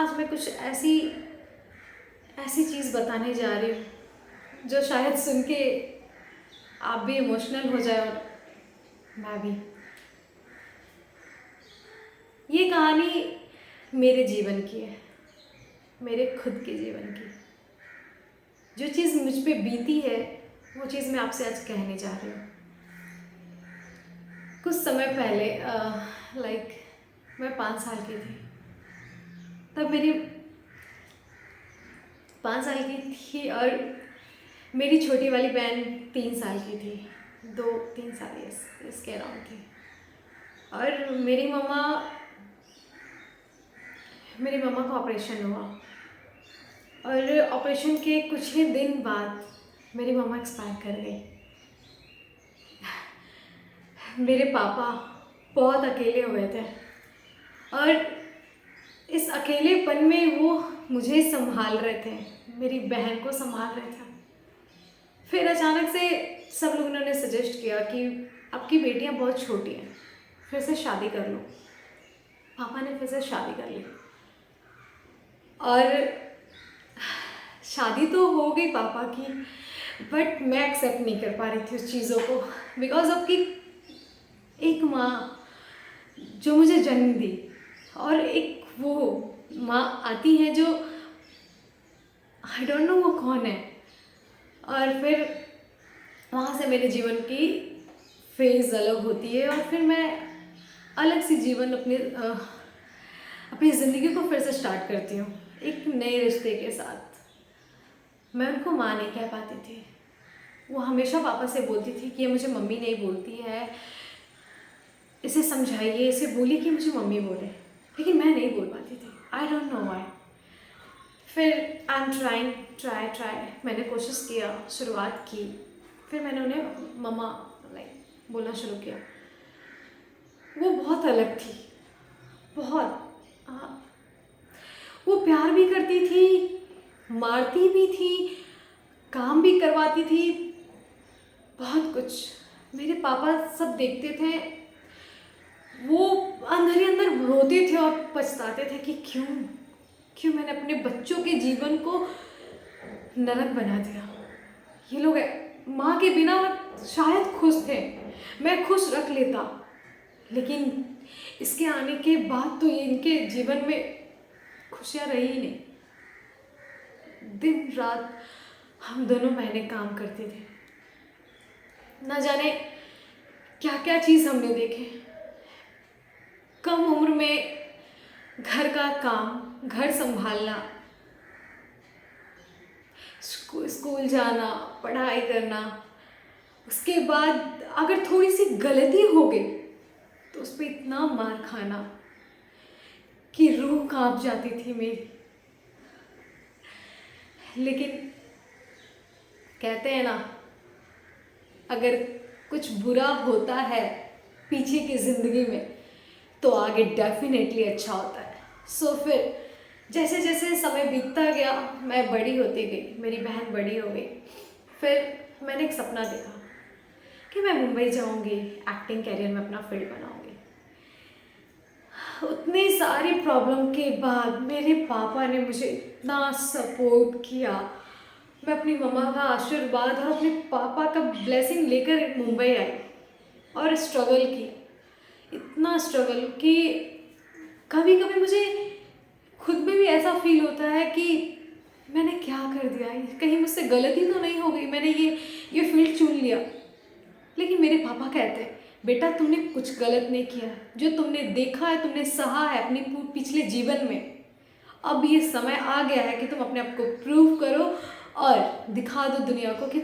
आज मैं कुछ ऐसी ऐसी चीज़ बताने जा रही हूँ जो शायद सुन के आप भी इमोशनल हो जाए और मैं भी। ये कहानी मेरे जीवन की है, मेरे खुद के जीवन की। जो चीज़ मुझ पे बीती है वो चीज़ मैं आपसे आज कहने जा रही हूँ। कुछ समय पहले लाइक मैं 5 साल की थी। तब मेरी 5 साल की थी और मेरी छोटी वाली बहन 3 साल की थी। 2-3 साल इसके अराउंड थी। और मेरी मम्मा का ऑपरेशन हुआ और ऑपरेशन के कुछ ही दिन बाद मेरी मम्मा एक्सपायर कर गई। मेरे पापा बहुत अकेले हुए थे और इस अकेलेपन में वो मुझे संभाल रहे थे, मेरी बहन को संभाल रहे थे। फिर अचानक से सब लोगों ने सजेस्ट किया कि आपकी बेटियां बहुत छोटी हैं, फिर से शादी कर लो। पापा ने फिर से शादी कर ली और शादी तो हो गई पापा की, बट मैं एक्सेप्ट नहीं कर पा रही थी उस चीज़ों को, बिकॉज ऑफ कि एक माँ जो मुझे जन्म दी और एक वो माँ आती है जो आई डोंट नो वो कौन है। और फिर वहाँ से मेरे जीवन की फेज़ अलग होती है और फिर मैं अलग सी जीवन अपनी ज़िंदगी को फिर से स्टार्ट करती हूँ एक नए रिश्ते के साथ। मैं उनको माँ नहीं कह पाती थी। वो हमेशा पापा से बोलती थी कि ये मुझे मम्मी नहीं बोलती है, इसे समझाइए, इसे बोलिए कि मुझे मम्मी बोले, लेकिन मैं नहीं बोल पाती थी। I don't know why. फिर आई एम ट्राई मैंने कोशिश किया, शुरुआत की। फिर मैंने उन्हें मम्मा लाइक बोलना शुरू किया। वो बहुत अलग थी, बहुत। वो प्यार भी करती थी, मारती भी थी, काम भी करवाती थी, बहुत कुछ। मेरे पापा सब देखते थे, वो अंदर ही अंदर रोते थे और पछताते थे कि क्यों मैंने अपने बच्चों के जीवन को नरक बना दिया। ये लोग माँ के बिना शायद खुश थे, मैं खुश रख लेता, लेकिन इसके आने के बाद तो ये इनके जीवन में खुशियाँ रही ही नहीं। दिन रात हम दोनों महीने काम करते थे, ना जाने क्या क्या चीज़ हमने देखे। कम उम्र में घर का काम, घर संभालना, स्कूल जाना, पढ़ाई करना, उसके बाद अगर थोड़ी सी गलती हो गई तो उस पर इतना मार खाना कि रूह कांप जाती थी मेरी। लेकिन कहते हैं ना, अगर कुछ बुरा होता है पीछे की ज़िंदगी में तो आगे डेफिनेटली अच्छा होता है। सो फिर जैसे जैसे समय बीतता गया, मैं बड़ी होती गई, मेरी बहन बड़ी हो गई। फिर मैंने एक सपना देखा कि मैं मुंबई जाऊंगी, एक्टिंग कैरियर में अपना फील्ड बनाऊंगी। उतनी सारी प्रॉब्लम के बाद मेरे पापा ने मुझे इतना सपोर्ट किया। मैं अपनी मम्मा का आशीर्वाद और अपने पापा का ब्लेसिंग लेकर मुंबई आई और स्ट्रगल की, इतना स्ट्रगल कि कभी कभी मुझे खुद में भी ऐसा फील होता है कि मैंने क्या कर दिया, कहीं मुझसे गलती तो नहीं हो गई, मैंने ये फील्ड चुन लिया। लेकिन मेरे पापा कहते हैं, बेटा तुमने कुछ गलत नहीं किया, जो तुमने देखा है, तुमने सहा है अपनी पिछले जीवन में, अब ये समय आ गया है कि तुम अपने आप को प्रूव करो और दिखा दो दुनिया को कि